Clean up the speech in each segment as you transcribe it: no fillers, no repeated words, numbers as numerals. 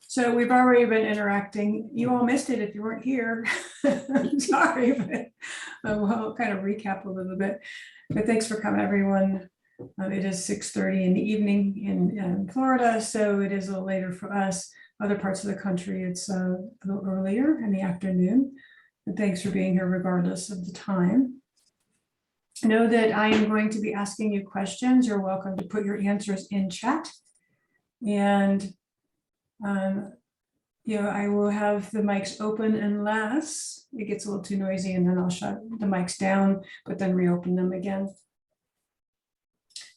So we've already been interacting. You all missed it if you weren't here. I'm sorry, but we'll kind of recap a little bit. But thanks for coming, everyone. It is 6:30 in the evening in Florida, so it is a little later for us. Other parts of the country, it's a little earlier in the afternoon. And thanks for being here regardless of the time. Know that I am going to be asking you questions. You're welcome to put your answers in chat. And I will have the mics open unless it gets a little too noisy, and then I'll shut the mics down, but then reopen them again.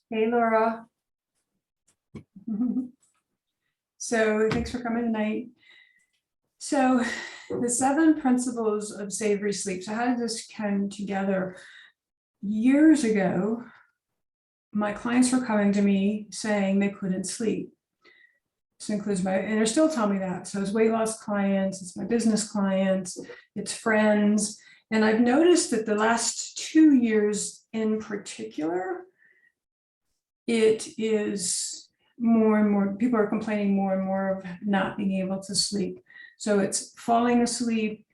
Hey, Laura. So thanks for coming tonight. So the 7 principles of savory sleep. So how did this come together? Years ago, my clients were coming to me saying they couldn't sleep. This includes and they're still telling me that. So it's weight loss clients, it's my business clients, it's friends. And I've noticed that the last 2 years in particular, it is more and more, people are complaining more and more of not being able to sleep. So it's falling asleep,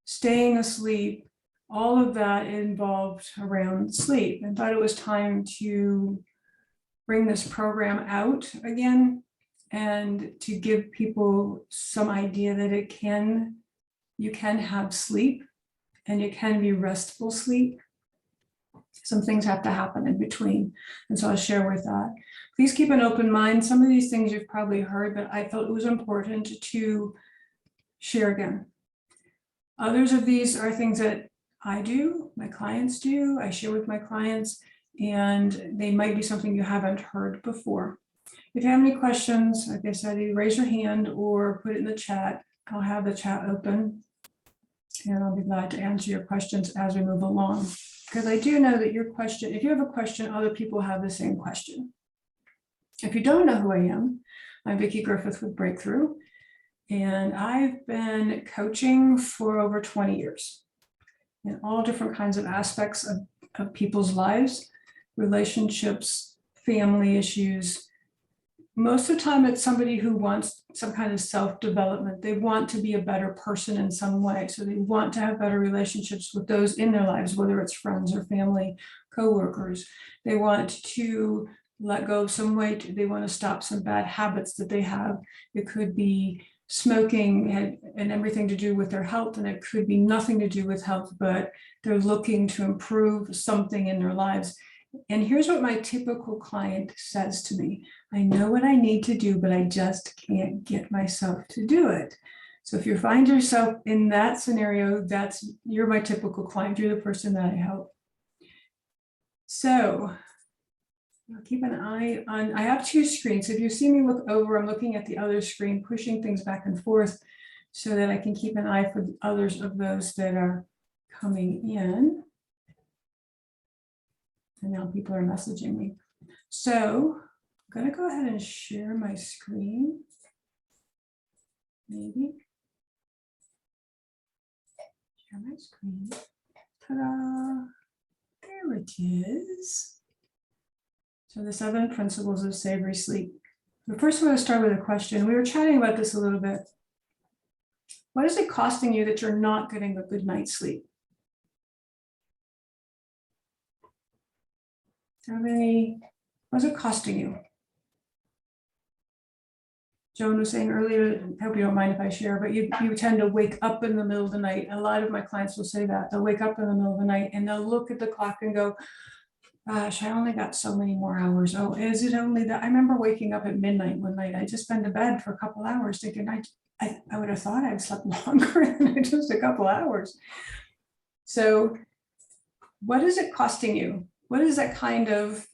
staying asleep, all of that involved around sleep. And thought it was time to bring this program out again and to give people some idea that you can have sleep and it can be restful sleep. Some things have to happen in between. And so I'll share with that. Please keep an open mind. Some of these things you've probably heard, but I felt it was important to share again. Others of these are things that I do, my clients do, I share with my clients, and they might be something you haven't heard before. If you have any questions, like I said, you raise your hand or put it in the chat. I'll have the chat open and I'll be glad to answer your questions as we move along. Because I do know that your question, if you have a question, other people have the same question. If you don't know who I am, I'm Vickie Griffith with Breakthrough, and I've been coaching for over 20 years in all different kinds of aspects of people's lives, relationships, family issues. Most of the time, it's somebody who wants some kind of self-development. They want to be a better person in some way. So they want to have better relationships with those in their lives, whether it's friends or family, coworkers. They want to let go of some weight. They want to stop some bad habits that they have. It could be smoking and everything to do with their health, and it could be nothing to do with health, but they're looking to improve something in their lives. And here's what my typical client says to me: I know what I need to do, but I just can't get myself to do it. So if you find yourself in that scenario, you're my typical client. You're the person that I help. So I'll keep an eye on, I have 2 screens. If you see me look over, I'm looking at the other screen, pushing things back and forth so that I can keep an eye for others of those that are coming in. And now people are messaging me. So I'm going to go ahead and share my screen. Maybe. Share my screen. Ta-da! There it is. So the 7 principles of savory sleep. But first, I'm going to start with a question. We were chatting about this a little bit. What is it costing you that you're not getting a good night's sleep? What's it costing you? Joan was saying earlier, I hope you don't mind if I share, but you tend to wake up in the middle of the night. A lot of my clients will say that. They'll wake up in the middle of the night and they'll look at the clock and go, gosh, I only got so many more hours. Oh, is it only that? I remember waking up at midnight one night. I just been to bed for a couple hours thinking I would have thought I'd slept longer than just a couple hours. So what is it costing you? What is that kind of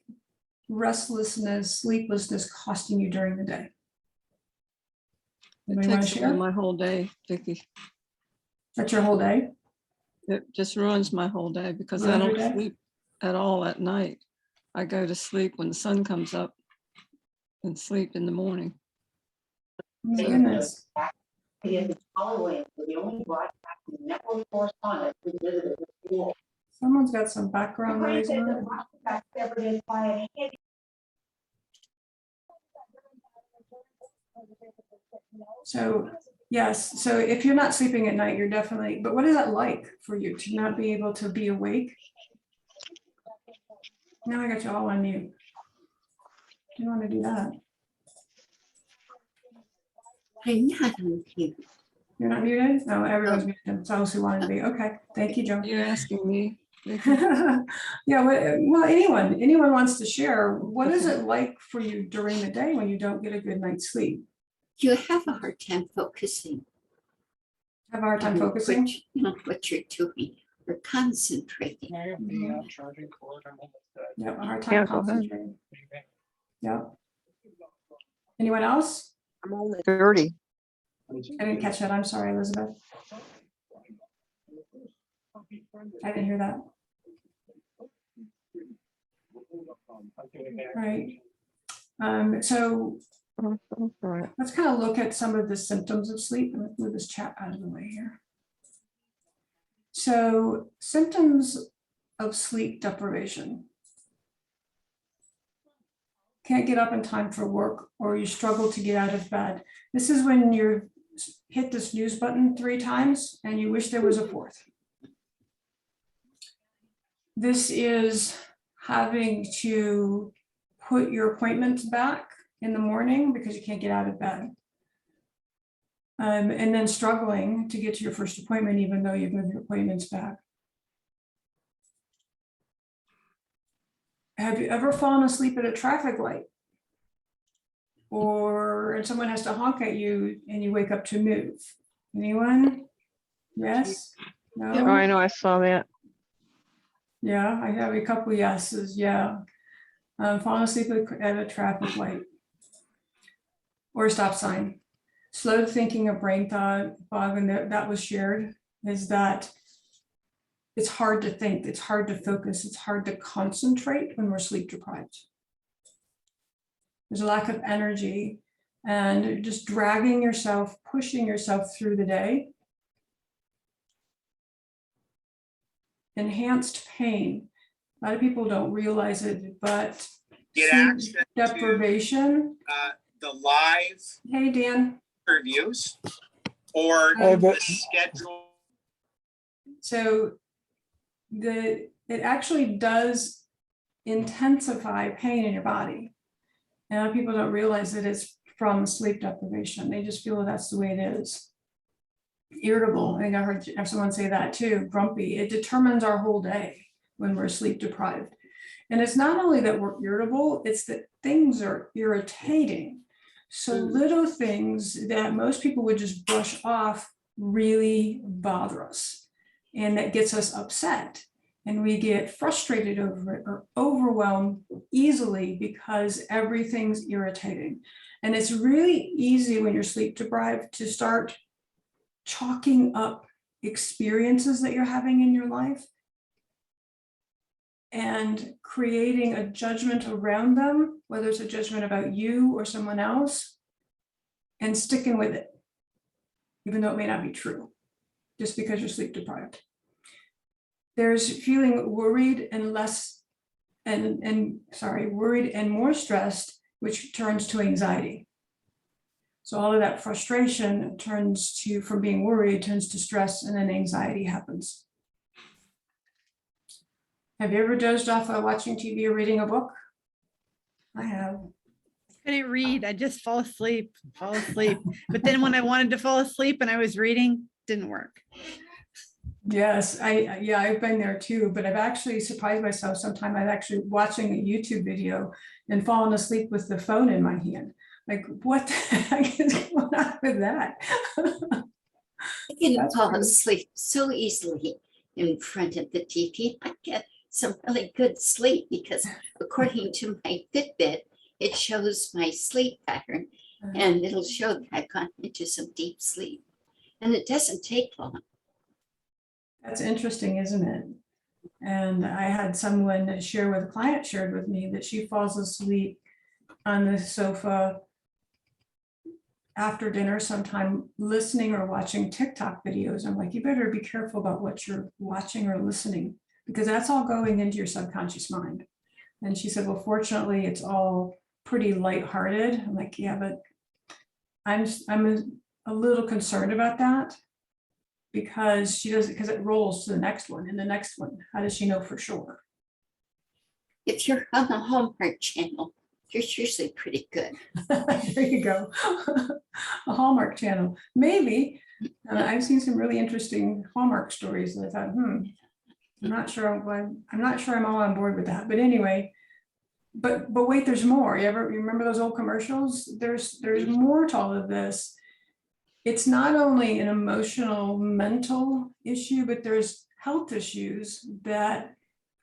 restlessness, sleeplessness costing you during the day? It takes away my whole day, Vickie. That's your whole day? It just ruins my whole day because I don't sleep at all at night. I go to sleep when the sun comes up and sleep in the morning. Oh my goodness. Someone's got some background noise on it. So yes, so if you're not sleeping at night, you're definitely, but what is that like for you to not be able to be awake? Now I got you all on mute. Do you want to do that? I'm not on mute. You're not muted? No, everyone's muted. It's those who wanted to be. Okay, thank you, Joe. You're asking me, Vickie? Yeah, well, anyone wants to share. What is it like for you during the day when you don't get a good night's sleep? You have a hard time focusing Have a hard time on focusing? what you're doing or concentrating. I have the charging cord. I'm almost done. Yeah, a hard time Yeah, go ahead. concentrating. Yeah. Anyone else? I'm only 30. I didn't catch that. I'm sorry, Elizabeth. I didn't hear that. Right. So let's kind of look at some of the symptoms of sleep. Let's move this chat out of the way here. So symptoms of sleep deprivation. Can't get up in time for work, or you struggle to get out of bed. This is when you hit the snooze button 3 times and you wish there was a 4th. This is having to put your appointments back in the morning because you can't get out of bed. And then struggling to get to your first appointment, even though you've moved your appointments back. Have you ever fallen asleep at a traffic light? Or someone has to honk at you and you wake up to move? Anyone? Yes? No? Oh, I know, I saw that. Yeah, I have a couple yeses, yeah. Falling asleep at a traffic light. Or a stop sign. Slow thinking of brain fog, and that was shared, is that it's hard to think, it's hard to focus, it's hard to concentrate when we're sleep deprived. There's a lack of energy and just dragging yourself, pushing yourself through the day. Enhanced pain. A lot of people don't realize it, but Get access deprivation. to the live Hey, Dan. reviews or Hey, the schedule. So it actually does intensify pain in your body. And a lot of people don't realize that it's from sleep deprivation. They just feel that's the way it is. Irritable, I think I heard someone say that too, grumpy. It determines our whole day when we're sleep deprived. And it's not only that we're irritable, it's that things are irritating. So little things that most people would just brush off really bother us. And that gets us upset. And we get frustrated over it or overwhelmed easily because everything's irritating. And it's really easy when you're sleep deprived to start chalking up experiences that you're having in your life and creating a judgment around them, whether it's a judgment about you or someone else, and sticking with it, even though it may not be true, just because you're sleep deprived. There's feeling worried and worried and more stressed, which turns to anxiety. So all of that frustration turns to, from being worried, turns to stress, and then anxiety happens. Have you ever dozed off while watching TV or reading a book? I have. I couldn't read. I just fall asleep. But then when I wanted to fall asleep and I was reading, didn't work. Yes, I've been there too, but I've actually surprised myself. Sometimes I'm actually watching a YouTube video and falling asleep with the phone in my hand. Like, what the heck is going on with that? I can That's fall good. asleep so easily in front of the TV. I get some really good sleep because according to my Fitbit, it shows my sleep pattern and it'll show that I've gone into some deep sleep. And it doesn't take long. That's interesting, isn't it? And I had someone share with a client shared with me that she falls asleep on the sofa after dinner, sometime listening or watching TikTok videos. I'm like, you better be careful about what you're watching or listening, because that's all going into your subconscious mind. And she said, well, fortunately, it's all pretty lighthearted. I'm like, yeah, but a little concerned about that. Because she doesn't, because it rolls to the next one and the next one. How does she know for sure? If you're on the Hallmark channel, you're usually pretty good. There you go. A Hallmark channel, maybe. I've seen some really interesting Hallmark stories and I thought, I'm not sure I'm all on board with that, but anyway. But wait, there's more. You remember those old commercials? There's more to all of this. It's not only an emotional, mental issue, but there's health issues that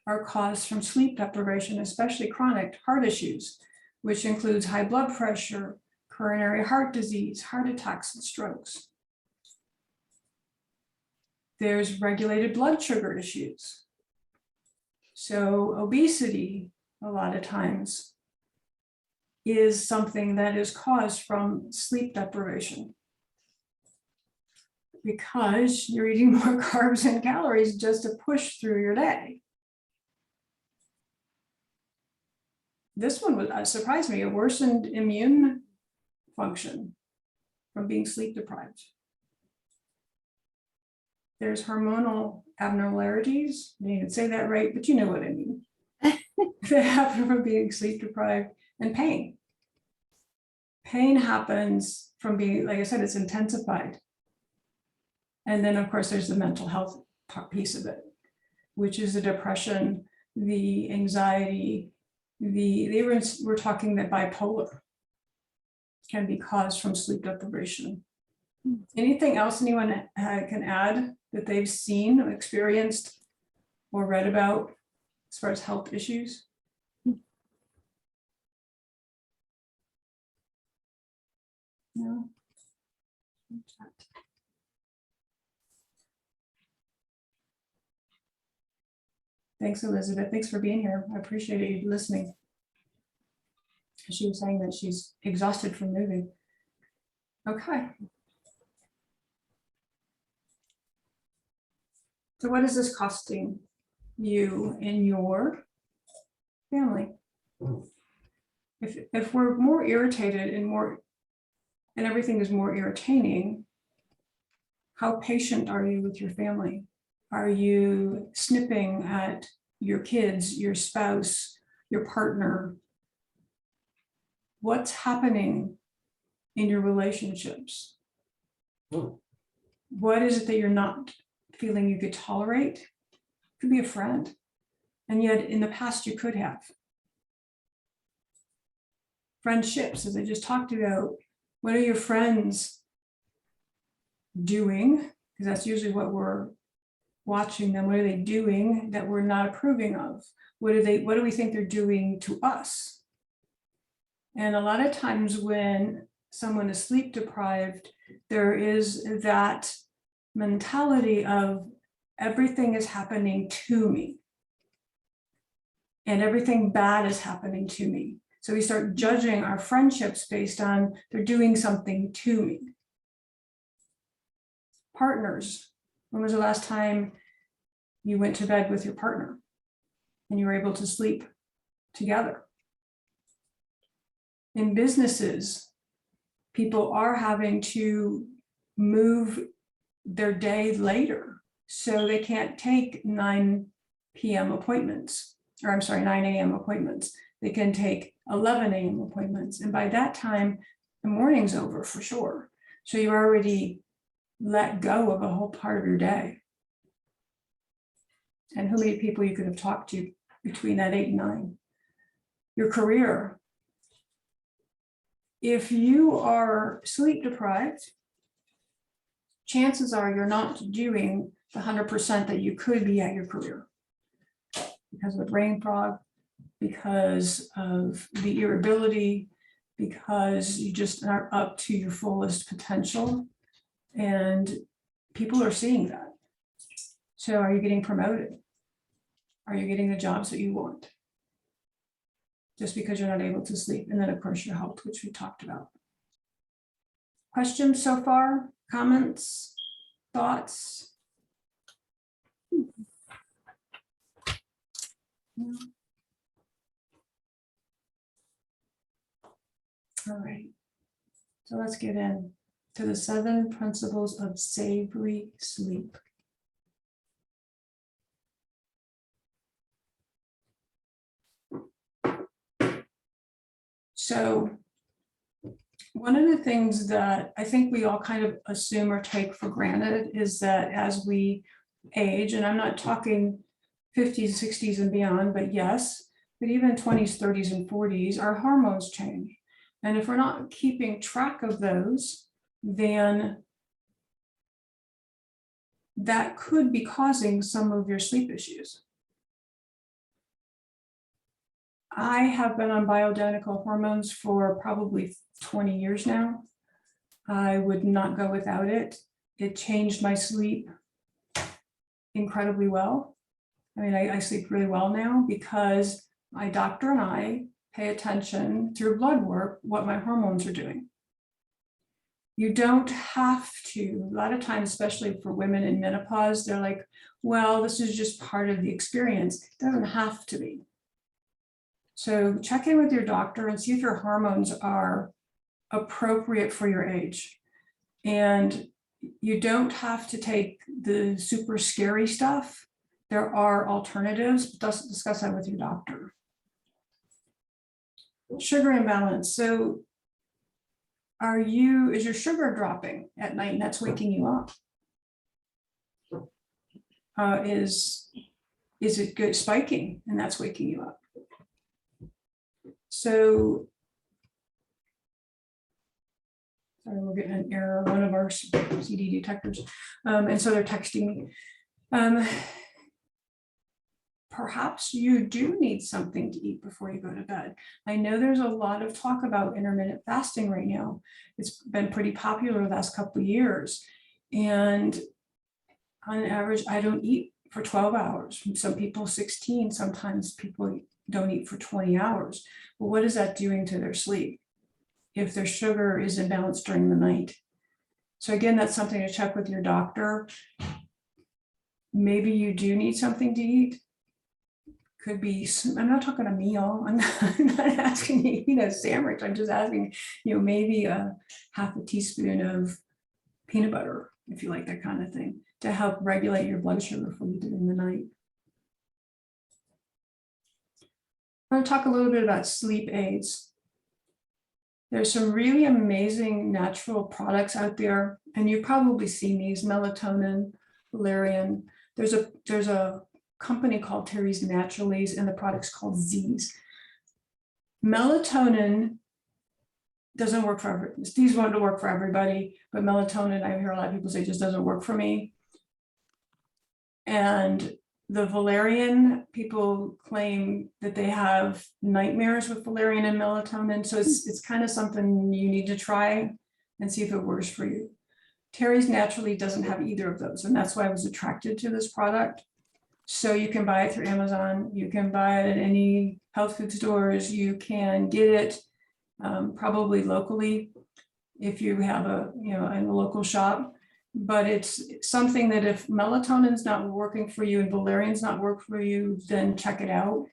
are caused from sleep deprivation, especially chronic heart issues, which includes high blood pressure, coronary heart disease, heart attacks, and strokes. There's regulated blood sugar issues. So obesity, a lot of times, is something that is caused from sleep deprivation. Because you're eating more carbs and calories just to push through your day. This one surprised me, a worsened immune function from being sleep deprived. There's hormonal abnormalities, I didn't even say that right, but you know what I mean. That happen from being sleep deprived, and pain. Pain happens from being, like I said, it's intensified. And then, of course, there's the mental health piece of it, which is the depression, the anxiety, they were talking that bipolar can be caused from sleep deprivation. Anything else anyone can add that they've seen, or experienced, or read about as far as health issues? No. Thanks, Elizabeth. Thanks for being here. I appreciate you listening. She was saying that she's exhausted from moving. Okay. So what is this costing you in your family? If we're more irritated and everything is more irritating, how patient are you with your family? Are you snipping at your kids, your spouse, your partner? What's happening in your relationships? What is it that you're not feeling you could tolerate? It could be a friend. And yet in the past you could have. Friendships, as I just talked about, what are your friends doing? Because that's usually what we're watching them. What are they doing that we're not approving of? What do we think they're doing to us? And a lot of times when someone is sleep deprived, there is that mentality of everything is happening to me. And everything bad is happening to me. So we start judging our friendships based on they're doing something to me. Partners, when was the last time you went to bed with your partner and you were able to sleep together? In businesses, people are having to move their day later, so they can't take 9 p.m. appointments, or I'm sorry, 9 a.m. appointments. They can take 11 a.m. appointments. And by that time, the morning's over for sure. So you already let go of a whole part of your day. And how many people you could have talked to between that 8 and 9. Your career. If you are sleep deprived, chances are you're not doing the 100% that you could be at your career because of the brain fog, because of the irritability, because you just aren't up to your fullest potential. And people are seeing that. So are you getting promoted? Are you getting the jobs that you want? Just because you're not able to sleep. And then of course your health, which we talked about. Questions so far? Comments? Thoughts? No. All right. So let's get in to the 7 principles of savory sleep. So one of the things that I think we all kind of assume or take for granted is that as we age, and I'm not talking 50s, 60s and beyond, but yes, but even 20s, 30s and 40s, our hormones change. And if we're not keeping track of those, then that could be causing some of your sleep issues. I have been on bioidentical hormones for probably 20 years now. I would not go without it. It changed my sleep incredibly well. I mean, I sleep really well now because my doctor and I pay attention through blood work what my hormones are doing. You don't have to, a lot of times, especially for women in menopause, they're like, well, this is just part of the experience. It doesn't have to be. So check in with your doctor and see if your hormones are appropriate for your age. And you don't have to take the super scary stuff. There are alternatives, but discuss that with your doctor. Sugar imbalance. So is your sugar dropping at night and that's waking you up? Is it good spiking and that's waking you up? So, sorry, we're getting an error, one of our CD detectors. And so they're texting me. Perhaps you do need something to eat before you go to bed. I know there's a lot of talk about intermittent fasting right now. It's been pretty popular the last couple of years. And on average, I don't eat for 12 hours. Some people 16, sometimes people don't eat for 20 hours. But what is that doing to their sleep if their sugar is imbalanced during the night? So again, that's something to check with your doctor. Maybe you do need something to eat. Could be, I'm not talking a meal. I'm not asking you to eat a sandwich. I'm just asking, maybe a half a teaspoon of peanut butter, if you like that kind of thing, to help regulate your blood sugar for you during the night. I'm going to talk a little bit about sleep aids. There's some really amazing natural products out there, and you've probably seen these: melatonin, valerian. There's a company called Terry's Naturallys, and the product's called Z's. Melatonin doesn't work for everybody. These want to work for everybody, but melatonin, I hear a lot of people say, just doesn't work for me. And the valerian, people claim that they have nightmares with valerian and melatonin. So it's kind of something you need to try and see if it works for you. Terry's Naturally doesn't have either of those. And that's why I was attracted to this product. So you can buy it through Amazon. You can buy it at any health food stores. You can get it probably locally if you have in a local shop. But it's something that if melatonin's not working for you and valerian's not working for you, then check it out.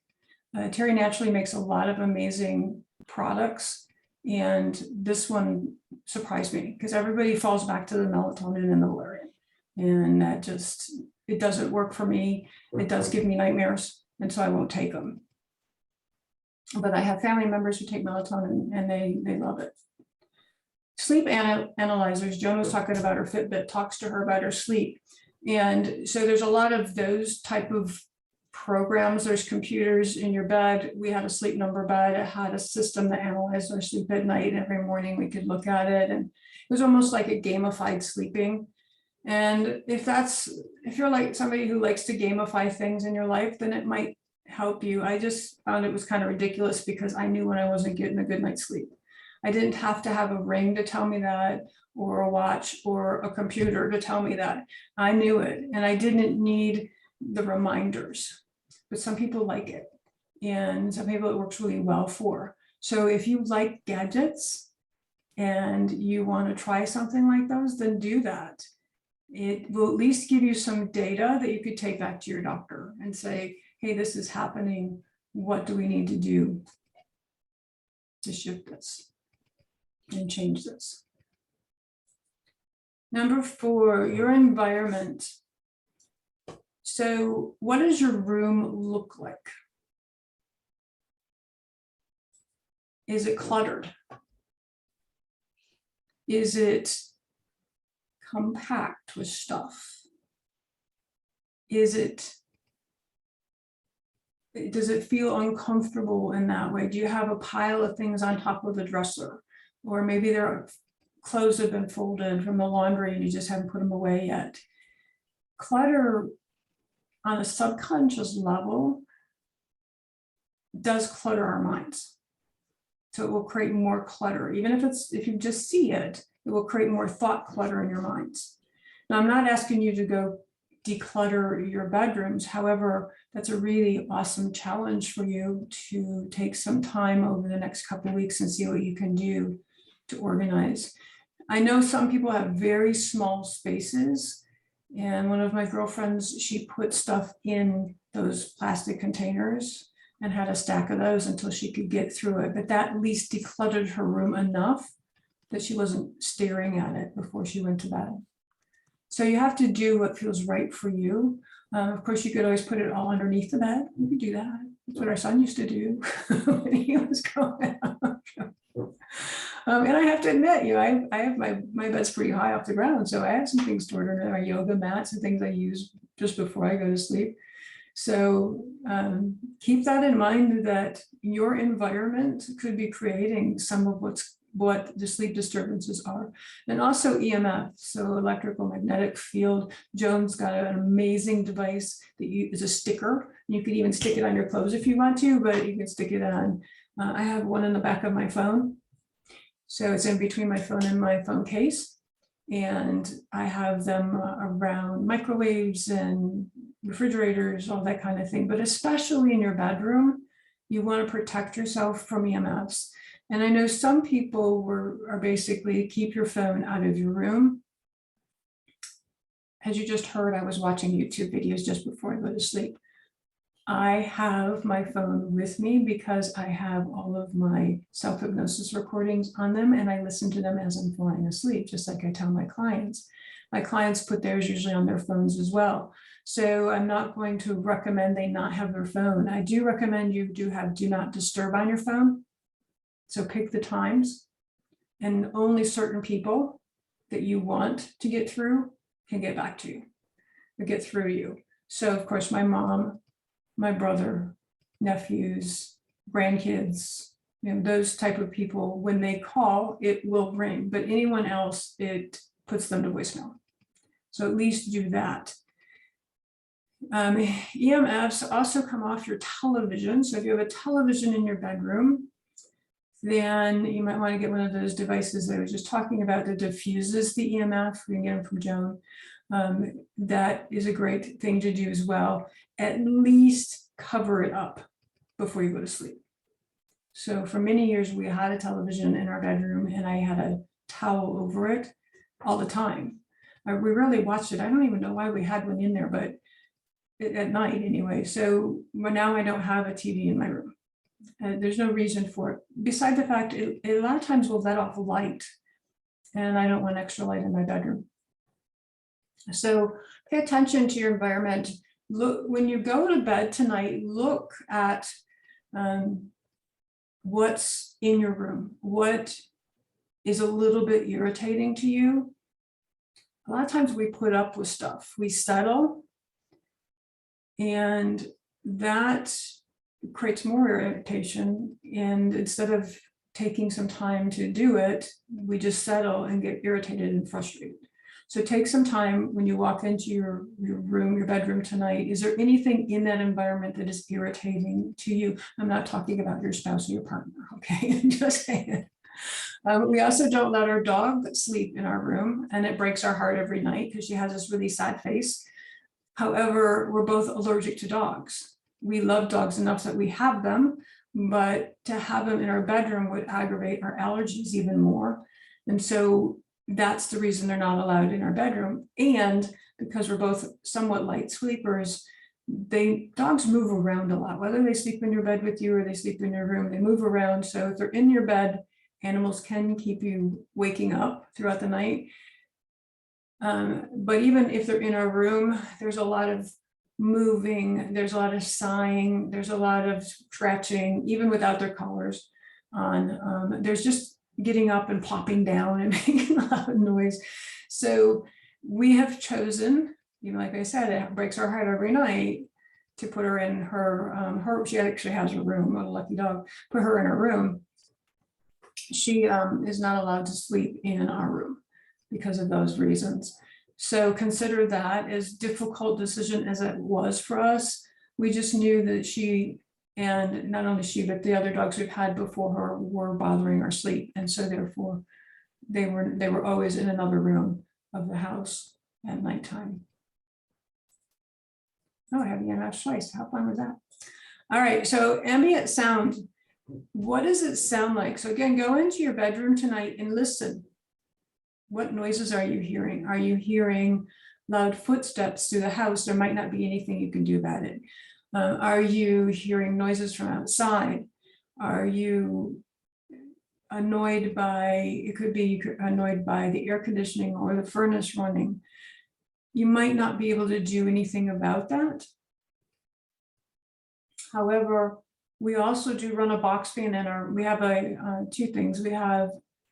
Terry Naturally makes a lot of amazing products. And this one surprised me because everybody falls back to the melatonin and the valerian. And that just, it doesn't work for me. It does give me nightmares, and so I won't take them. But I have family members who take melatonin and they love it. Sleep analyzers, Joan was talking about her Fitbit, talks to her about her sleep. And so there's a lot of those type of programs. There's computers in your bed. We had a Sleep Number bed. It had a system that analyzed our sleep at night. Every morning we could look at it. And it was almost like a gamified sleeping. And if you're like somebody who likes to gamify things in your life, then it might help you. I just found it was kind of ridiculous because I knew when I wasn't getting a good night's sleep. I didn't have to have a ring to tell me that, or a watch or a computer to tell me that. I knew it, and I didn't need the reminders, but some people like it. And some people it works really well for. So if you like gadgets and you want to try something like those, then do that. It will at least give you some data that you could take back to your doctor and say, hey, this is happening. What do we need to do to shift this and change this? Number 4, your environment. So what does your room look like? Is it cluttered? Is it compact with stuff? Does it feel uncomfortable in that way? Do you have a pile of things on top of the dresser? Or maybe there are clothes have been folded from the laundry and you just haven't put them away yet. Clutter on a subconscious level does clutter our minds. So it will create more clutter. Even if you just see it, it will create more thought clutter in your minds. Now, I'm not asking you to go declutter your bedrooms. However, that's a really awesome challenge for you to take some time over the next couple of weeks and see what you can do to organize. I know some people have very small spaces, and one of my girlfriends, she put stuff in those plastic containers and had a stack of those until she could get through it. But that at least decluttered her room enough that she wasn't staring at it before she went to bed. So you have to do what feels right for you. Of course, you could always put it all underneath the bed. You could do that. That's what our son used to do when he was growing up. And I have to admit, I have my bed's pretty high off the ground, so I have some things stored under there, yoga mats and things I use just before I go to sleep. So keep that in mind, that your environment could be creating some of what the sleep disturbances are. And also EMF, so electrical magnetic field. Joan's got an amazing device that is a sticker. You could even stick it on your clothes if you want to, but you can stick it on. I have one in the back of my phone. So it's in between my phone and my phone case. And I have them around microwaves and refrigerators, all that kind of thing. But especially in your bedroom, you want to protect yourself from EMFs. And I know some people are basically keep your phone out of your room. As you just heard, I was watching YouTube videos just before I go to sleep. I have my phone with me because I have all of my self-hypnosis recordings on them, and I listen to them as I'm falling asleep, just like I tell my clients. My clients put theirs usually on their phones as well. So I'm not going to recommend they not have their phone. I do recommend you do have do not disturb on your phone. So pick the times, and only certain people that you want to get through can get back to you or get through to you. So of course, my mom, my brother, nephews, grandkids, those type of people, when they call, it will ring, but anyone else, it puts them to voicemail. So at least do that. EMFs also come off your television. So if you have a television in your bedroom, then you might want to get one of those devices that I was just talking about that diffuses the EMF. We can get them from Joan. That is a great thing to do as well. At least cover it up before you go to sleep. So for many years, we had a television in our bedroom and I had a towel over it all the time. We rarely watched it. I don't even know why we had one in there, but at night anyway. So now I don't have a TV in my room. There's no reason for it. Besides the fact, it a lot of times will let off light, and I don't want extra light in my bedroom. So pay attention to your environment. Look, when you go to bed tonight, look at what's in your room. What is a little bit irritating to you? A lot of times we put up with stuff. We settle, and that creates more irritation. And instead of taking some time to do it, we just settle and get irritated and frustrated. So take some time when you walk into your room, your bedroom tonight. Is there anything in that environment that is irritating to you? I'm not talking about your spouse or your partner, okay? I'm just saying. We also don't let our dog sleep in our room, and it breaks our heart every night because she has this really sad face. However, we're both allergic to dogs. We love dogs enough that we have them, but to have them in our bedroom would aggravate our allergies even more. And so that's the reason they're not allowed in our bedroom. And because we're both somewhat light sleepers, dogs move around a lot, whether they sleep in your bed with you or they sleep in your room, they move around. So if they're in your bed, animals can keep you waking up throughout the night. But even if they're in a room, there's a lot of moving, there's a lot of sighing, there's a lot of scratching, even without their collars on. There's just getting up and plopping down and making a lot of noise. So we have chosen, even like I said, it breaks our heart every night to put her in her, she actually has a room, what a lucky dog, put her in her room. She is not allowed to sleep in our room because of those reasons. So consider that as difficult decision as it was for us. We just knew that she, and not only she, but the other dogs we've had before her were bothering our sleep. And so therefore they were always in another room of the house at nighttime. Oh, I have the EMF choice. How fun was that? All right, so ambient sound. What does it sound like? So again, go into your bedroom tonight and listen. What noises are you hearing? Are you hearing loud footsteps through the house? There might not be anything you can do about it. Are you hearing noises from outside? Are you annoyed by, it could be annoyed by the air conditioning or the furnace running? You might not be able to do anything about that. However, we also do run a box fan in our, we have two things. We have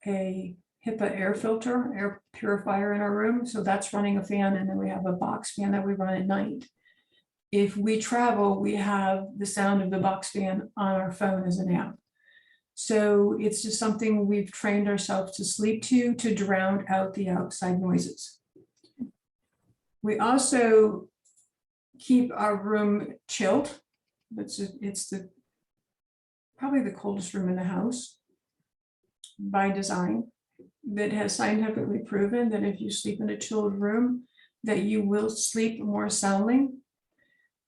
a HEPA air filter, air purifier in our room. So that's running a fan. And then we have a box fan that we run at night. If we travel, we have the sound of the box fan on our phone as an app. So it's just something we've trained ourselves to sleep to drown out the outside noises. We also keep our room chilled. It's probably the coldest room in the house by design. That has scientifically proven that if you sleep in a chilled room, that you will sleep more soundly.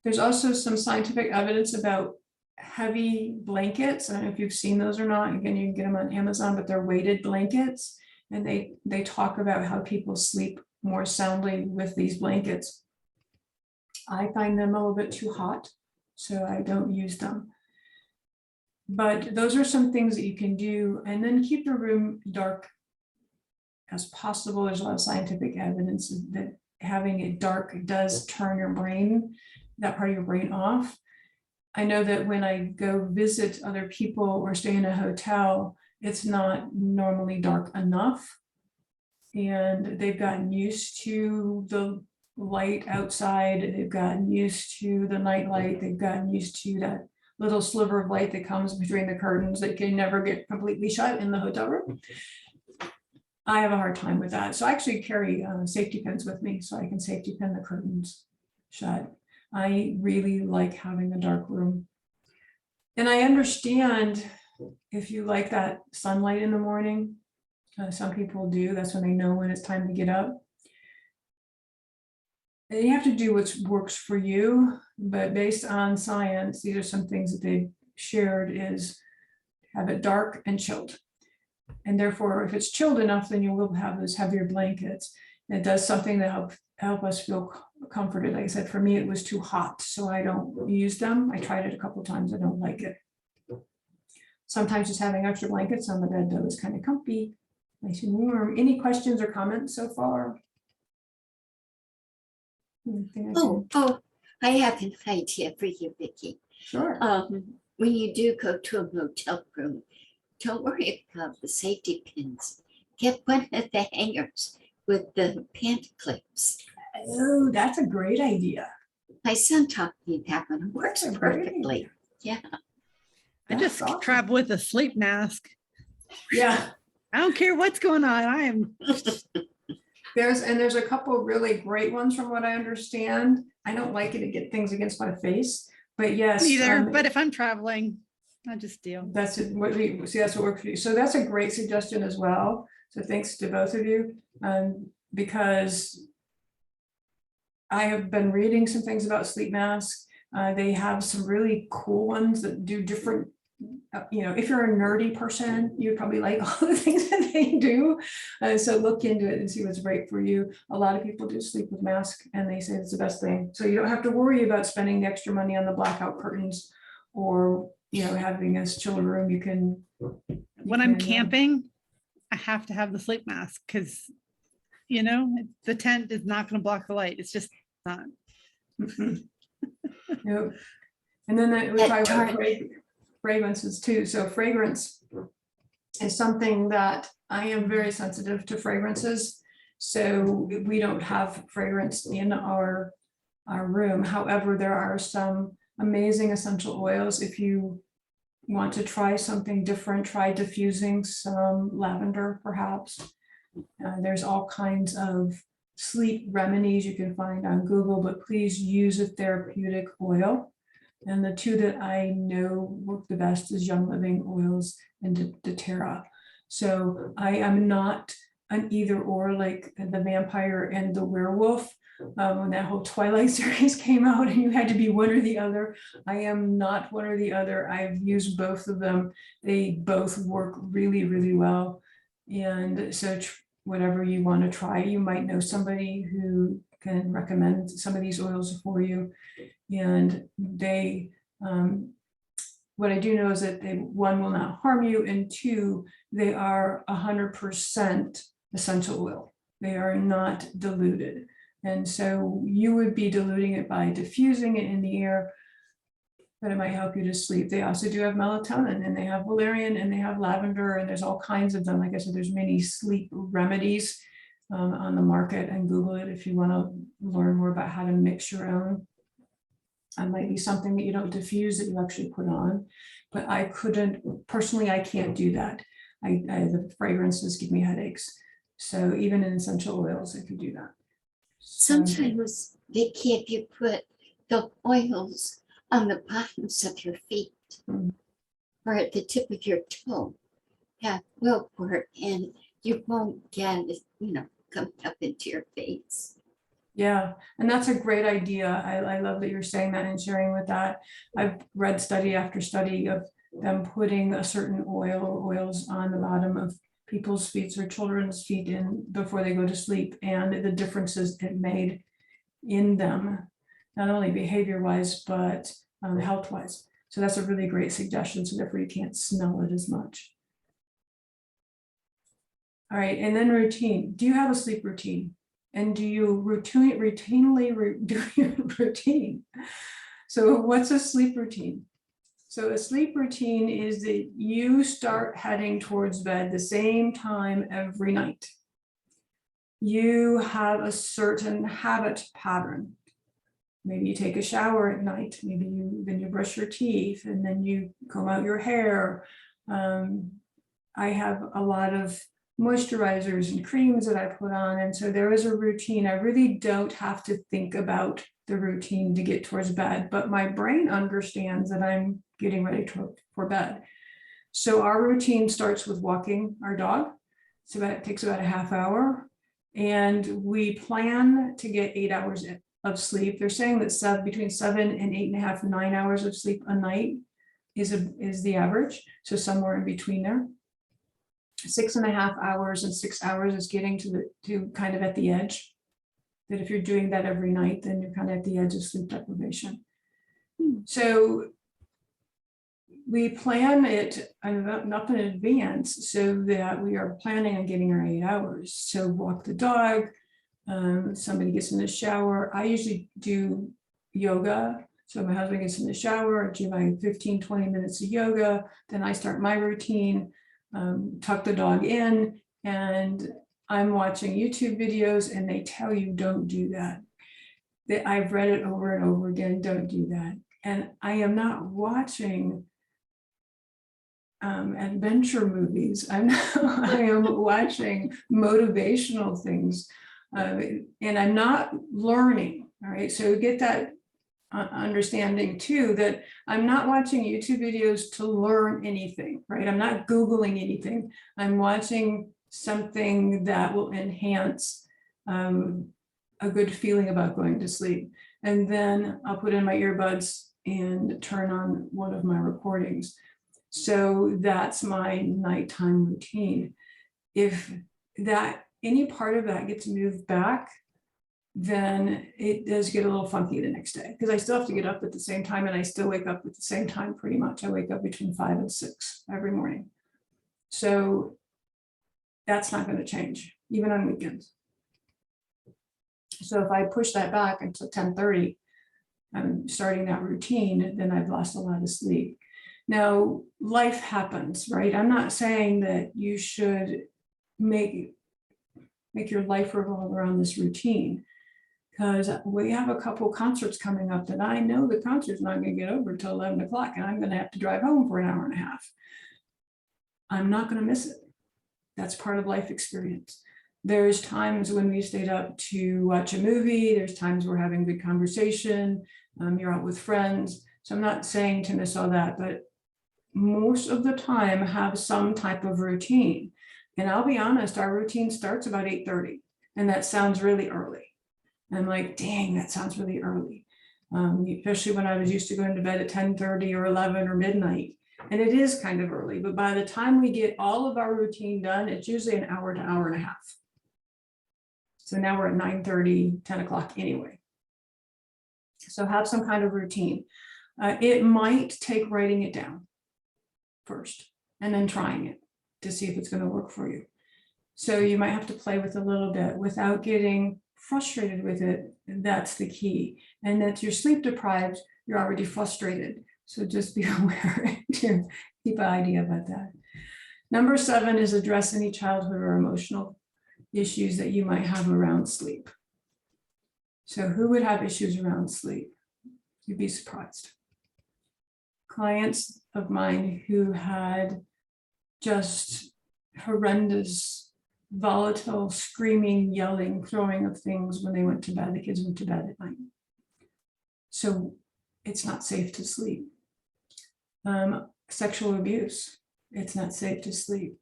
There's also some scientific evidence about heavy blankets. I don't know if you've seen those or not. Again, you can get them on Amazon, but they're weighted blankets. And they talk about how people sleep more soundly with these blankets. I find them a little bit too hot, so I don't use them. But those are some things that you can do, and then keep your room dark as possible. There's a lot of scientific evidence that having it dark does turn your brain, that part of your brain off. I know that when I go visit other people or stay in a hotel, it's not normally dark enough. And they've gotten used to the light outside. They've gotten used to the night light. They've gotten used to that little sliver of light that comes between the curtains that can never get completely shut in the hotel room. I have a hard time with that. So I actually carry safety pins with me so I can safety pin the curtains shut. I really like having a dark room. And I understand if you like that sunlight in the morning, some people do, that's when they know when it's time to get up. And you have to do what works for you, but based on science, these are some things that they shared is have it dark and chilled. And therefore, if it's chilled enough, then you will have those heavier blankets. And it does something to help us feel comforted. Like I said, for me, it was too hot, so I don't use them. I tried it a couple of times. I don't like it. Sometimes just having extra blankets on the bed, though, is kind of comfy, nice and warm. Any questions or comments so far? I have an idea for you, Vickie. Sure. When you do go to a motel room, don't worry about the safety pins. Get one of the hangers with the pant clips. Oh, that's a great idea. My son taught me that one. It works That's a great perfectly. idea. Yeah. I just That's awesome. travel with a sleep mask. Yeah. I don't care what's going on. I am. There's a couple really great ones from what I understand. I don't like it to get things against my face, but yes. Neither, but if I'm traveling, I just deal. That's what we see. That's what works for you. So that's a great suggestion as well. So thanks to both of you, because I have been reading some things about sleep masks. They have some really cool ones that do different. If you're a nerdy person, you'd probably like all the things that they do. So look into it and see what's right for you. A lot of people do sleep with masks, and they say it's the best thing. So you don't have to worry about spending the extra money on the blackout curtains or having a chilled room. You can. When I'm camping, I have to have the sleep mask because you know, the tent is not going to block the light. It's just not. Mhm. Yep. And then we That talk about darn- fragrances too. So fragrance is something that I am very sensitive to fragrances. So we don't have fragrance in our room. However, there are some amazing essential oils. If you want to try something different, try diffusing some lavender perhaps. There's all kinds of sleep remedies you can find on Google, but please use a therapeutic oil. And the two that I know work the best is Young Living Oils and doTERRA. So I am not an either or like the vampire and the werewolf. When that whole Twilight series came out and you had to be one or the other, I am not one or the other. I've used both of them. They both work really, really well. And so whatever you want to try, you might know somebody who can recommend some of these oils for you. And they, what I do know is that they, one, will not harm you, and two, they are 100% essential oil. They are not diluted. And so you would be diluting it by diffusing it in the air, but it might help you to sleep. They also do have melatonin, and they have valerian, and they have lavender, and there's all kinds of them. Like I said, there's many sleep remedies on the market, and Google it if you want to learn more about how to mix your own. It might be something that you don't diffuse, that you actually put on, but I couldn't, personally, I can't do that. The fragrances give me headaches. So even in essential oils, I could do that. Sometimes, Vickie, if you put the oils on the bottoms of your feet Mm. or at the tip of your toe, that will work, and you won't get it, you know, come up into your face. Yeah, and that's a great idea. I love that you're saying that and sharing with that. I've read study after study of them putting a certain oil or oils on the bottom of people's feet or children's feet in before they go to sleep, and the differences it made in them, not only behavior wise, but health wise. So that's a really great suggestion. So therefore you can't smell it as much. All right, and then routine. Do you have a sleep routine? And do you routinely do your routine? So what's a sleep routine? So a sleep routine is that you start heading towards bed the same time every night. You have a certain habit pattern. Maybe you take a shower at night, maybe then you brush your teeth, and then you comb out your hair. I have a lot of moisturizers and creams that I put on, and so there is a routine. I really don't have to think about the routine to get towards bed, but my brain understands that I'm getting ready for bed. So our routine starts with walking our dog. So it takes about a half hour, and we plan to get 8 hours of sleep. They're saying that between 7 and 8.5, 9 hours of sleep a night is the average. So somewhere in between there. 6.5 hours and 6 hours is getting to kind of at the edge. That if you're doing that every night, then you're kind of at the edge of sleep deprivation. So we plan it enough in advance so that we are planning on getting our 8 hours. So walk the dog, somebody gets in the shower. I usually do yoga. So my husband gets in the shower, I do my 15-20 minutes of yoga, then I start my routine. Tuck the dog in, and I'm watching YouTube videos, and they tell you don't do that. I've read it over and over again, don't do that. And I am not watching adventure movies. I am watching motivational things, and I'm not learning. All right, so get that understanding too, that I'm not watching YouTube videos to learn anything, right? I'm not Googling anything. I'm watching something that will enhance a good feeling about going to sleep. And then I'll put in my earbuds and turn on one of my recordings. So that's my nighttime routine. If any part of that gets moved back, then it does get a little funky the next day, because I still have to get up at the same time, and I still wake up at the same time pretty much. I wake up between 5 and 6 every morning. So that's not going to change, even on weekends. So if I push that back until 10:30, I'm starting that routine, then I've lost a lot of sleep. Now, life happens, right? I'm not saying that you should make your life revolve around this routine, because we have a couple concerts coming up that I know the concert's not going to get over till 11 o'clock, and I'm going to have to drive home for an hour and a half. I'm not going to miss it. That's part of life experience. There's times when we stayed up to watch a movie. There's times we're having good conversation. You're out with friends. So I'm not saying to miss all that, but most of the time have some type of routine. And I'll be honest, our routine starts about 8:30, and that sounds really early. And I'm like, dang, that sounds really early. Especially when I was used to going to bed at 10:30 or 11 or midnight. And it is kind of early, but by the time we get all of our routine done, it's usually an hour to hour and a half. So now we're at 9:30, 10 o'clock anyway. So have some kind of routine. It might take writing it down first and then trying it to see if it's going to work for you. So you might have to play with a little bit without getting frustrated with it. That's the key. And that you're sleep deprived, you're already frustrated. So just be aware to keep an idea about that. Number 7 is address any childhood or emotional issues that you might have around sleep. So who would have issues around sleep? You'd be surprised. Clients of mine who had just horrendous, volatile, screaming, yelling, throwing of things when they went to bed. The kids went to bed at night. So it's not safe to sleep. Sexual abuse, it's not safe to sleep.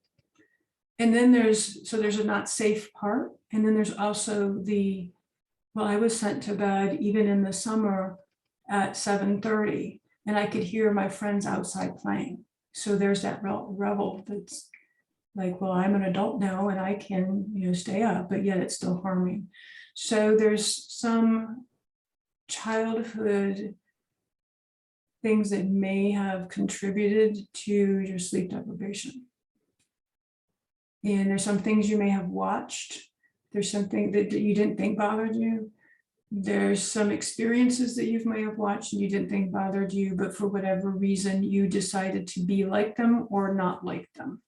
And then there's a not safe part. And then there's also well, I was sent to bed even in the summer at 7:30, and I could hear my friends outside playing. So there's that rebel that's like, well, I'm an adult now and I can, stay up, but yet it's still harming. So there's some childhood things that may have contributed to your sleep deprivation. And there's some things you may have watched. There's something that you didn't think bothered you. There's some experiences that you may have watched and you didn't think bothered you, but for whatever reason, you decided to be like them or not like them.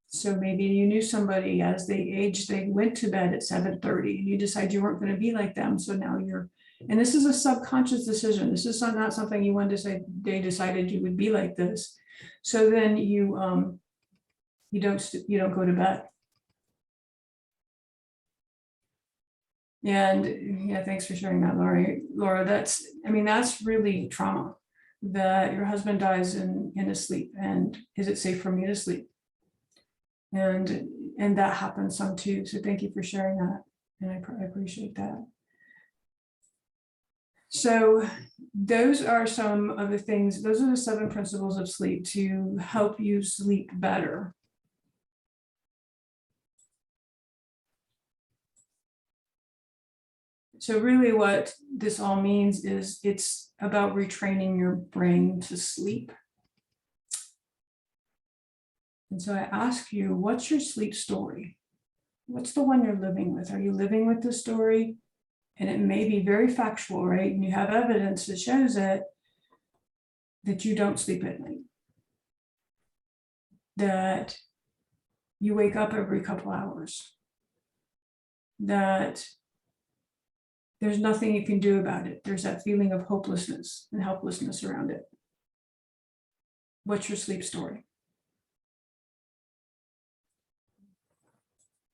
So maybe you knew somebody as they aged, they went to bed at 7:30 and you decided you weren't going to be like them. So now and this is a subconscious decision. This is not something you wanted to say, they decided you would be like this. So then you don't go to bed. And yeah, thanks for sharing that, Laura. That's really trauma, that your husband dies in his sleep, and is it safe for me to sleep? And that happens some too. So thank you for sharing that. And I appreciate that. So those are some of the things, those are the 7 principles of sleep to help you sleep better. So really what this all means is it's about retraining your brain to sleep. And so I ask you, what's your sleep story? What's the one you're living with? Are you living with the story? And it may be very factual, right? And you have evidence that shows it, that you don't sleep at night, that you wake up every couple hours, that there's nothing you can do about it. There's that feeling of hopelessness and helplessness around it. What's your sleep story?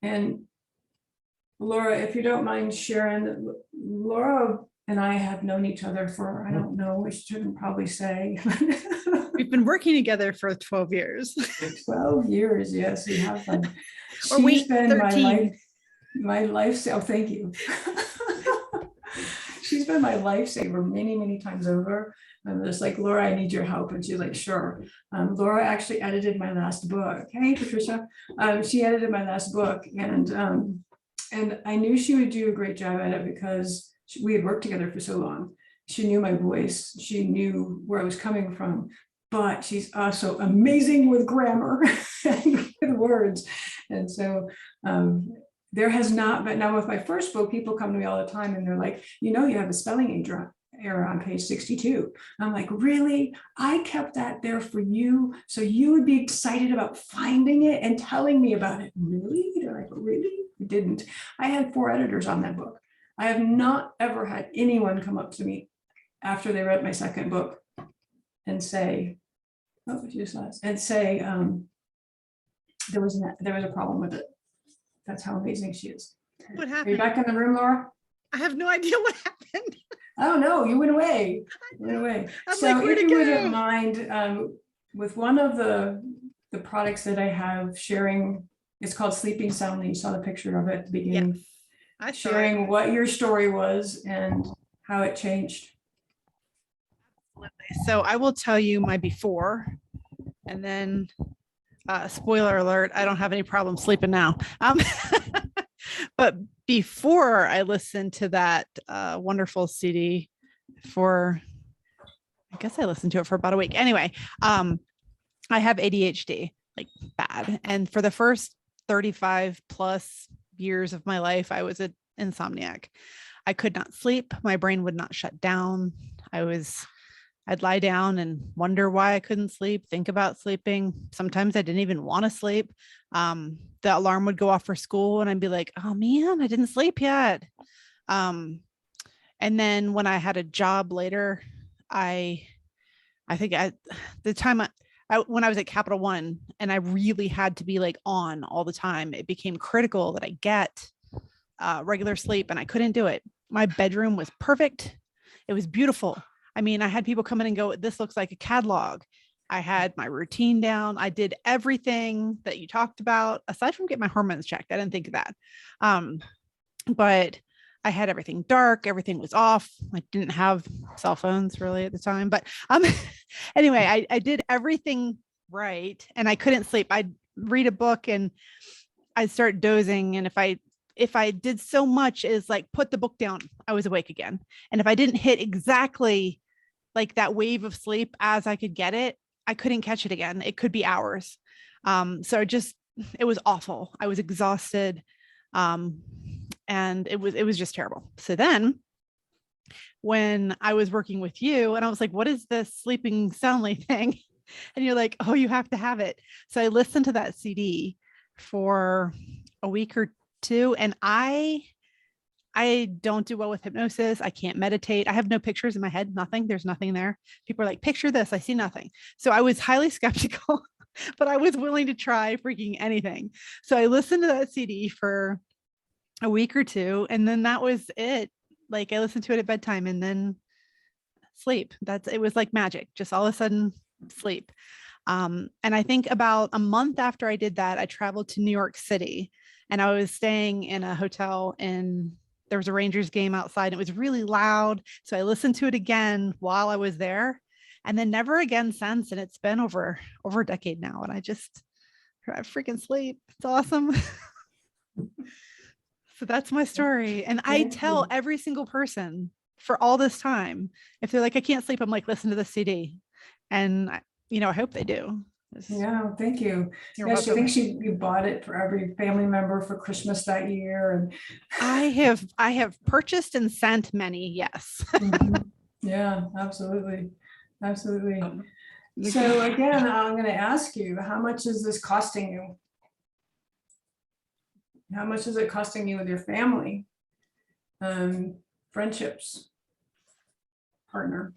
And Laura, if you don't mind sharing, Laura and I have known each other for, I don't know, we shouldn't probably say. We've been working together for 12 years. 12 years, yes, we have been. Or wait, She's been 13. my life, oh, thank you. She's been my lifesaver many, many times over. I'm just like, Laura, I need your help. And she's like, sure. Laura actually edited my last book. Hey, Patricia. She edited my last book. And I knew she would do a great job at it because we had worked together for so long. She knew my voice. She knew where I was coming from. But she's also amazing with grammar and with words. And so there has not been, now with my first book, people come to me all the time and they're like, you have a spelling error on page 62. I'm like, really? I kept that there for you, so you would be excited about finding it and telling me about it. Really? They're like, really? I didn't. I had 4 editors on that book. I have not ever had anyone come up to me after they read my second book and say, oh, and say, there was a problem with it. That's how amazing she is. What Are you happened? back in the room, Laura? I have no idea what happened. Oh, no, you went away. You went away. I'm So like, where'd if it you wouldn't go? mind, with one of the products that I have sharing, it's called Sleeping Soundly. You saw the picture of it at the Yes, beginning. I saw it. Sharing what your story was and how it changed. So I will tell you my before, and then spoiler alert, I don't have any problem sleeping now. But before I listened to that wonderful CD for, I guess I listened to it for about a week. Anyway, I have ADHD, like bad. And for the first 35 plus years of my life, I was an insomniac. I could not sleep. My brain would not shut down. I'd lie down and wonder why I couldn't sleep, think about sleeping. Sometimes I didn't even want to sleep. The alarm would go off for school and I'd be like, oh man, I didn't sleep yet. And then when I had a job later, I think when I was at Capital One and I really had to be like on all the time, it became critical that I get regular sleep, and I couldn't do it. My bedroom was perfect. It was beautiful. I mean, I had people come in and go, this looks like a catalog. I had my routine down. I did everything that you talked about, aside from getting my hormones checked. I didn't think of that. But I had everything dark. Everything was off. I didn't have cell phones really at the time. But anyway, I did everything right, and I couldn't sleep. I'd read a book and I'd start dozing. And if I did so much as like put the book down, I was awake again. And if I didn't hit exactly like that wave of sleep as I could get it, I couldn't catch it again. It could be hours. So it was awful. I was exhausted. And it was just terrible. So then when I was working with you and I was like, what is this sleeping soundly thing? And you're like, oh, you have to have it. So I listened to that CD for a week or two, and I don't do well with hypnosis. I can't meditate. I have no pictures in my head, nothing. There's nothing there. People are like, picture this. I see nothing. So I was highly skeptical, but I was willing to try freaking anything. So I listened to that CD for a week or two, and then that was it. Like I listened to it at bedtime and then sleep. It was like magic, just all of a sudden sleep. And I think about a month after I did that, I traveled to New York City, and I was staying in a hotel, and there was a Rangers game outside. It was really loud. So I listened to it again while I was there, and then never again since. And it's been over a decade now. And I freaking sleep. It's awesome. So that's my story. And I tell every single person for all this time, if they're like, I can't sleep, I'm like, listen to the CD. And I hope they do. Yeah, thank you. You're Yeah, she welcome. thinks you bought it for every family member for Christmas that year. And I have purchased and sent many, yes. Yeah, absolutely. Absolutely. So again, I'm going to ask you, how much is this costing you? How much is it costing you with your family, friendships, partner,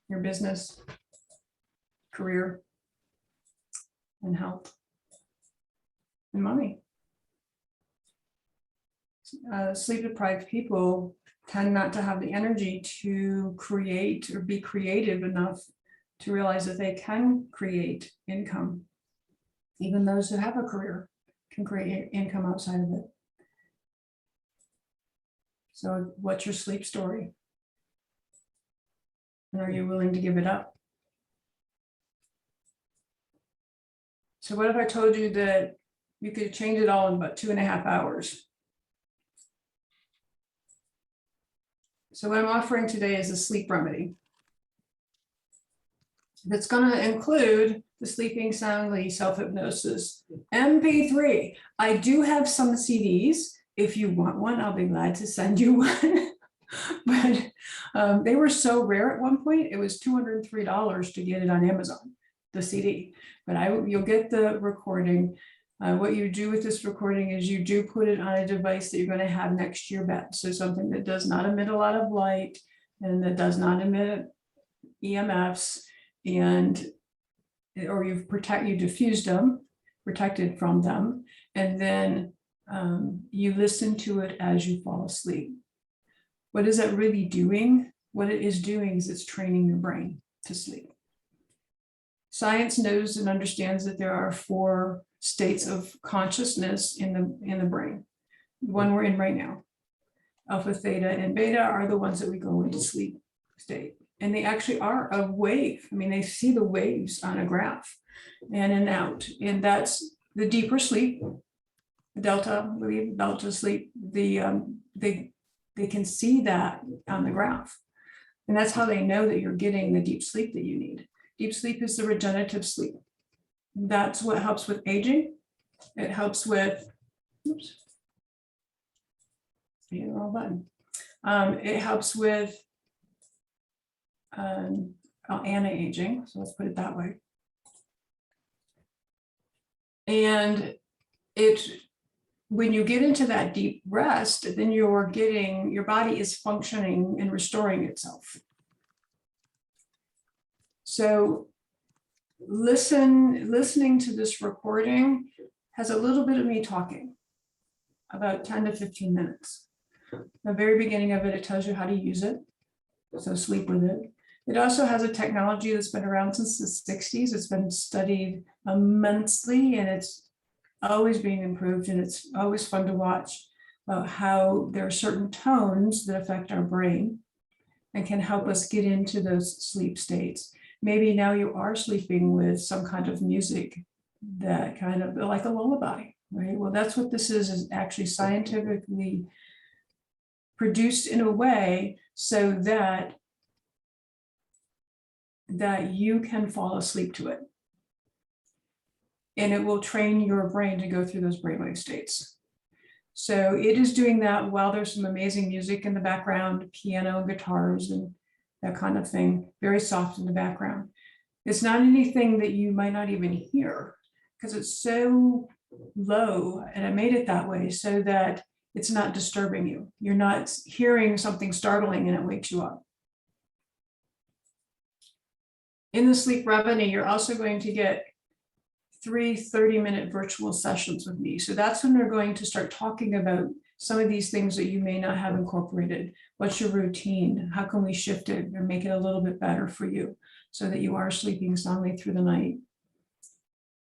your business, career, and health, and money? Sleep deprived people tend not to have the energy to create or be creative enough to realize that they can create income. Even those who have a career can create income outside of it. So what's your sleep story? And are you willing to give it up? So what if I told you that you could change it all in about 2.5 hours? So what I'm offering today is a sleep remedy. That's going to include the Sleeping Soundly Self-Hypnosis MP3. I do have some CDs. If you want one, I'll be glad to send you one. But they were so rare at one point, it was $203 to get it on Amazon, the CD. But you'll get the recording. What you do with this recording is you do put it on a device that you're going to have next to your bed. So something that does not emit a lot of light and that does not emit EMFs, or you diffused them, protected from them, and then you listen to it as you fall asleep. What is that really doing? What it is doing is it's training your brain to sleep. Science knows and understands that there are 4 states of consciousness in the brain. The one we're in right now. Alpha, theta, and beta are the ones that we go into sleep state. And they actually are a wave. I mean, they see the waves on a graph, in and out. And that's the deeper sleep, delta sleep. They can see that on the graph. And that's how they know that you're getting the deep sleep that you need. Deep sleep is the regenerative sleep. That's what helps with aging. It helps with, oops, hit the wrong button. It helps with anti-aging, so let's put it that way. And when you get into that deep rest, then your body is functioning and restoring itself. So listening to this recording has a little bit of me talking, about 10 to 15 minutes. The very beginning of it, it tells you how to use it. So sleep with it. It also has a technology that's been around since the 60s. It's been studied immensely, and it's always being improved, and it's always fun to watch how there are certain tones that affect our brain and can help us get into those sleep states. Maybe now you are sleeping with some kind of music that kind of like a lullaby, right? Well, that's what this is actually scientifically produced in a way so that you can fall asleep to it. And it will train your brain to go through those brainwave states. So it is doing that while there's some amazing music in the background, piano, guitars, and that kind of thing, very soft in the background. It's not anything that you might not even hear because it's so low, and I made it that way so that it's not disturbing you. You're not hearing something startling and it wakes you up. In the sleep revenue, you're also going to get 3 30-minute virtual sessions with me. So that's when we're going to start talking about some of these things that you may not have incorporated. What's your routine? How can we shift it and make it a little bit better for you so that you are sleeping soundly through the night?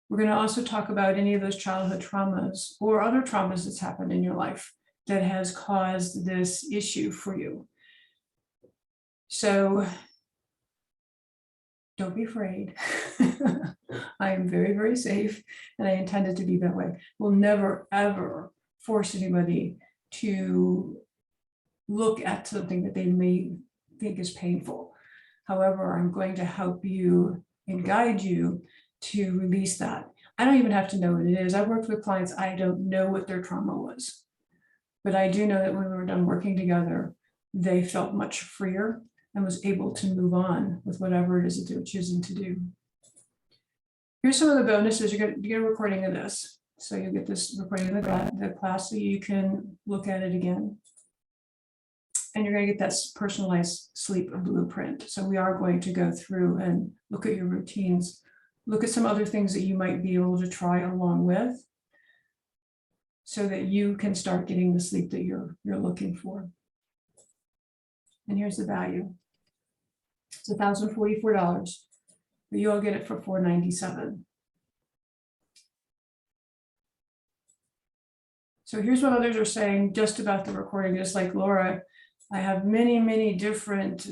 We're going to also talk about any of those childhood traumas or other traumas that's happened in your life that has caused this issue for you. So don't be afraid. I am very, very safe, and I intend it to be that way. We'll never, ever force anybody to look at something that they may think is painful. However, I'm going to help you and guide you to release that. I don't even have to know what it is. I've worked with clients, I don't know what their trauma was. But I do know that when we were done working together, they felt much freer and was able to move on with whatever it is that they're choosing to do. Here's some of the bonuses. You get a recording of this. So you get this recording of the class so you can look at it again. And you're going to get that personalized sleep blueprint. So we are going to go through and look at your routines, look at some other things that you might be able to try along with so that you can start getting the sleep that you're looking for. And here's the value. It's $1,044, but you all get it for $497. So here's what others are saying just about the recording. Just like Laura, I have many, many different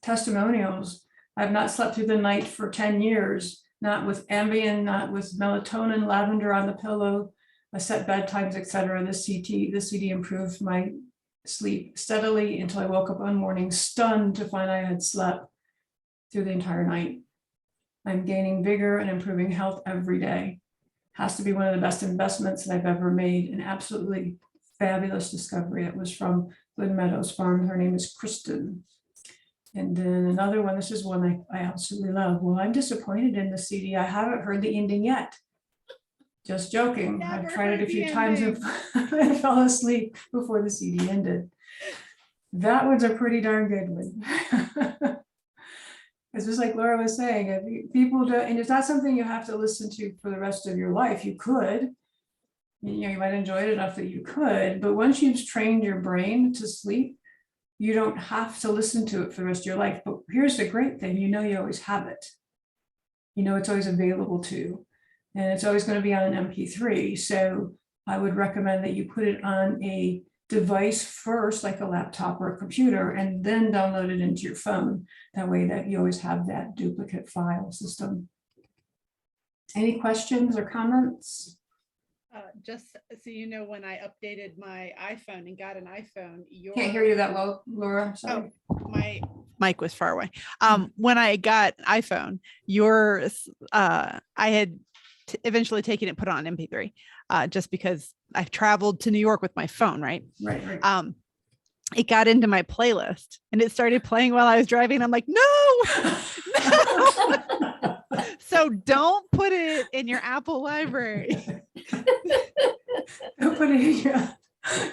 testimonials. I've not slept through the night for 10 years, not with Ambien, not with melatonin, lavender on the pillow, I set bedtimes, etc. This CD improved my sleep steadily until I woke up one morning stunned to find I had slept through the entire night. I'm gaining vigor and improving health every day. Has to be one of the best investments that I've ever made. An absolutely fabulous discovery. It was from Good Meadows Farm. Her name is Kristen. And then another one, this is one I absolutely love. Well, I'm disappointed in the CD. I haven't heard the ending yet. Just joking. Never I've tried it heard a few the times and I fell asleep before the CD ended. That one's a pretty darn good one. It's just like Laura was saying, if people don't, and it's not something you have to listen to for the rest of your life. You could, you know, you might enjoy it enough that you could, but once you've trained your brain to sleep, you don't have to listen to it for the rest of your life. But here's the great thing, you know, you always have it. You know, it's always available to you, and it's always going to be on an MP3. So I would recommend that you put it on a device first, like a laptop or a computer, and then download it into your phone. That way that you always have that duplicate file system. Any questions or comments? Just so you know, when I updated my iPhone and got an iPhone, Can't hear you that well, Laura. Sorry. my mic was far away. When I got iPhone, yours, I had eventually taken it, put it on MP3, just because I've traveled to New York with my phone, right? Right. It got into my playlist and it started playing while I was driving. I'm like, no, no. So don't put it in your Apple library. Don't put it in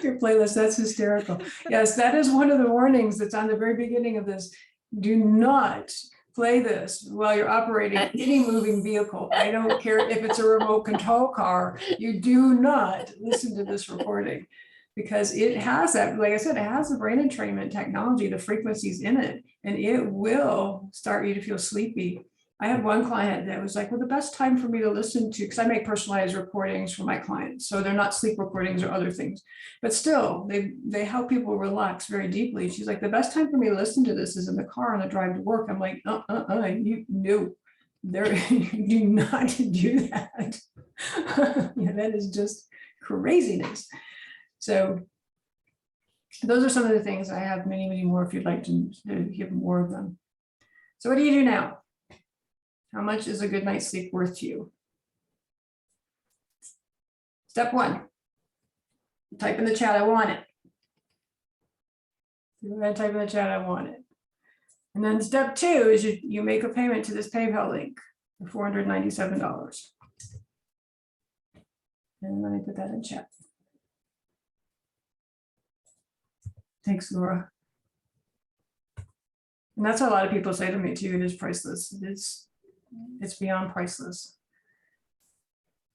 your playlist. That's hysterical. Yes, that is one of the warnings that's on the very beginning of this. Do not play this while you're operating any moving vehicle. I don't care if it's a remote control car. You do not listen to this recording, because it has that, like I said, it has the brain entrainment technology, the frequencies in it, and it will start you to feel sleepy. I had one client that was like, well, the best time for me to listen to, because I make personalized recordings for my clients, so they're not sleep recordings or other things, but still they help people relax very deeply. She's like, the best time for me to listen to this is in the car on the drive to work. I'm like, you no, there, you do not do that. Yeah, that is just craziness. So those are some of the things. I have many, many more if you'd like to give more of them. So what do you do now? How much is a good night's sleep worth to you? Step one, type in the chat, I want it. You're going to type in the chat, I want it. And then step two is you make a payment to this PayPal link for $497. And let me put that in chat. Thanks, Laura. And that's what a lot of people say to me too. It is priceless. It's beyond priceless.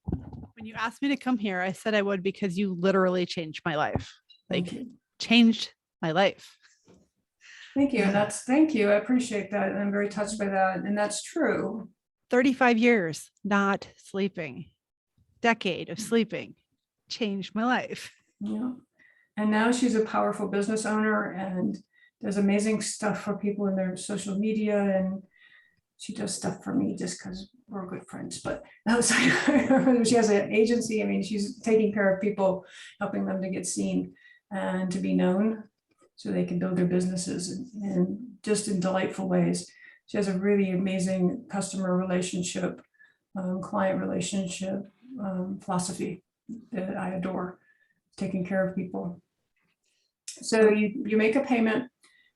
When you asked me to come here, I said I would because you literally changed my life. Thank Like, you. changed my life. Thank you. And thank you. I appreciate that. And I'm very touched by that. And that's true. 35 years not sleeping, decade of sleeping, changed my life. Yeah. And now she's a powerful business owner and does amazing stuff for people in their social media. And she does stuff for me just because we're good friends. But outside, she has an agency. I mean, she's taking care of people, helping them to get seen and to be known so they can build their businesses and just in delightful ways. She has a really amazing customer relationship, client relationship philosophy that I adore, taking care of people. So you make a payment,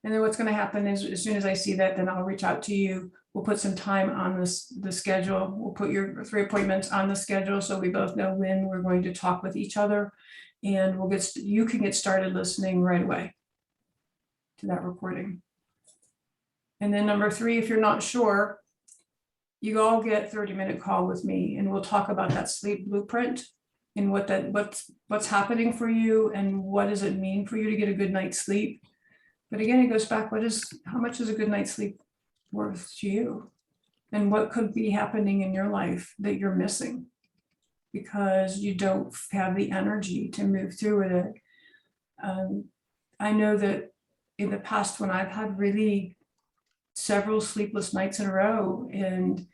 and then what's going to happen is as soon as I see that, then I'll reach out to you. We'll put some time on the schedule. We'll put your 3 appointments on the schedule so we both know when we're going to talk with each other, and you can get started listening right away to that recording. And then number 3, if you're not sure, you all get 30-minute call with me, and we'll talk about that sleep blueprint and what's happening for you and what does it mean for you to get a good night's sleep. But again, it goes back, how much is a good night's sleep worth to you? And what could be happening in your life that you're missing because you don't have the energy to move through with it? I know that in the past, when I've had really several sleepless nights in a row, and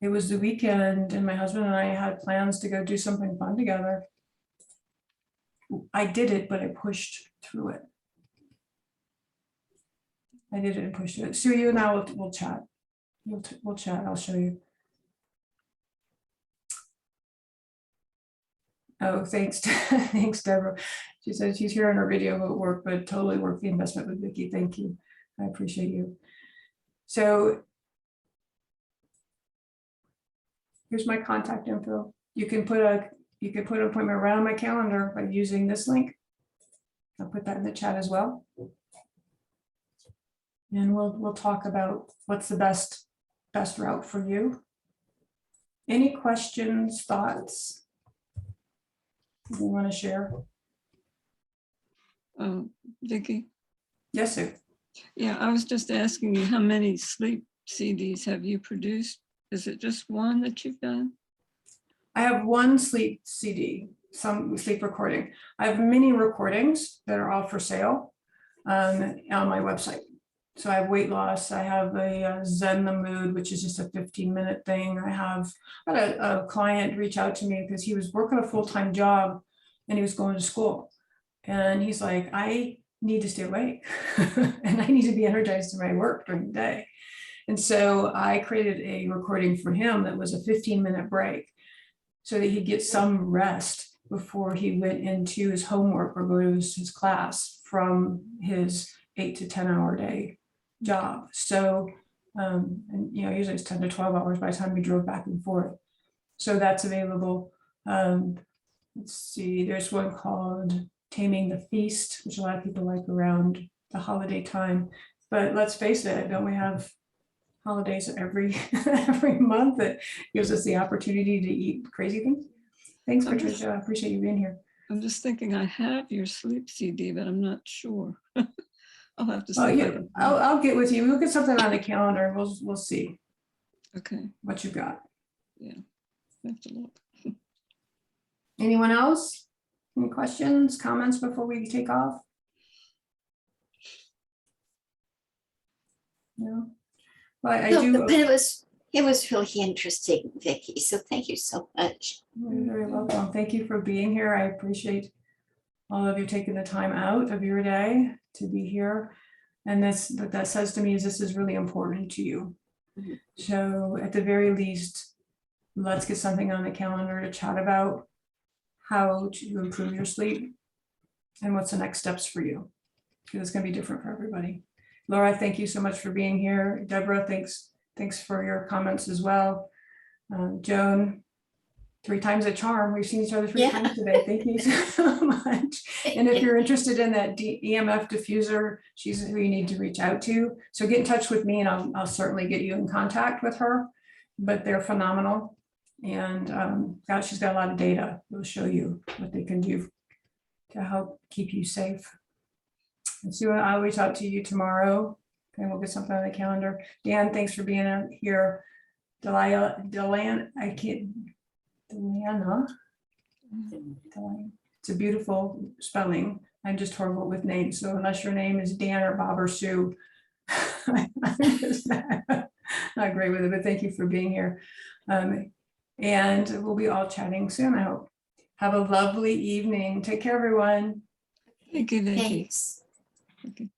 it was the weekend and my husband and I had plans to go do something fun together, I did it, but I pushed through it. I did it and pushed through it. So you and I will chat. We'll chat. I'll show you. Oh, thanks, thanks, Deborah. She said she's here on her video about work, but totally worth the investment with Vickie. Thank you. I appreciate you. So here's my contact info. You can put an appointment right on my calendar by using this link. I'll put that in the chat as well. And we'll talk about what's the best route for you. Any questions, thoughts you want to share? Vickie? Yes, sir. Yeah, I was just asking you, how many sleep CDs have you produced? Is it just one that you've done? I have one sleep CD, some sleep recording. I have many recordings that are all for sale on my website. So I have weight loss. I have a Zen the Mood, which is just a 15-minute thing. I had a client reach out to me because he was working a full-time job and he was going to school. And he's like, I need to stay awake and I need to be energized in my work during the day. And so I created a recording for him that was a 15-minute break so that he'd get some rest before he went into his homework or go to his class from his 8 to 10 hour day job. So, and usually it's 10 to 12 hours by the time we drove back and forth. So that's available. Let's see, there's one called Taming the Feast, which a lot of people like around the holiday time. But let's face it, don't we have holidays every month that gives us the opportunity to eat crazy things? Thanks, Patricia. I appreciate you being here. I'm just thinking I have your sleep CD, but I'm not sure. I'll have to see. Oh, if I yeah, can find it. I'll get with you. We'll get something on the calendar and we'll see Okay, what you got. I have to look. Anyone else? Any questions, comments before we take off? No. Well, I No, do. but it was really interesting, Vickie. So thank you so much. You're very welcome. Thank you for being here. I appreciate all of you taking the time out of your day to be here. And what that says to me is this is really important to you. Mhm. So at the very least, let's get something on the calendar to chat about how to improve your sleep and what's the next steps for you. Because it's going to be different for everybody. Laura, thank you so much for being here. Deborah, thanks for your comments as well. Joan, 3 times a charm. We've seen each other 3 times today. Thank you so much. And if you're interested in that EMF diffuser, she's who you need to reach out to. So get in touch with me and I'll certainly get you in contact with her, but they're phenomenal. And she's got a lot of data. We'll show you what they can do to help keep you safe. And so I'll reach out to you tomorrow and we'll get something on the calendar. Dan, thanks for being here. Delanna, it's a beautiful spelling. I'm just horrible with names. So unless your name is Dan or Bob or Sue, I'm just not great with it, but thank you for being here. And we'll be all chatting soon, I hope. Have a lovely evening. Take care, everyone. Thank you, Vickie. Thanks. Okay.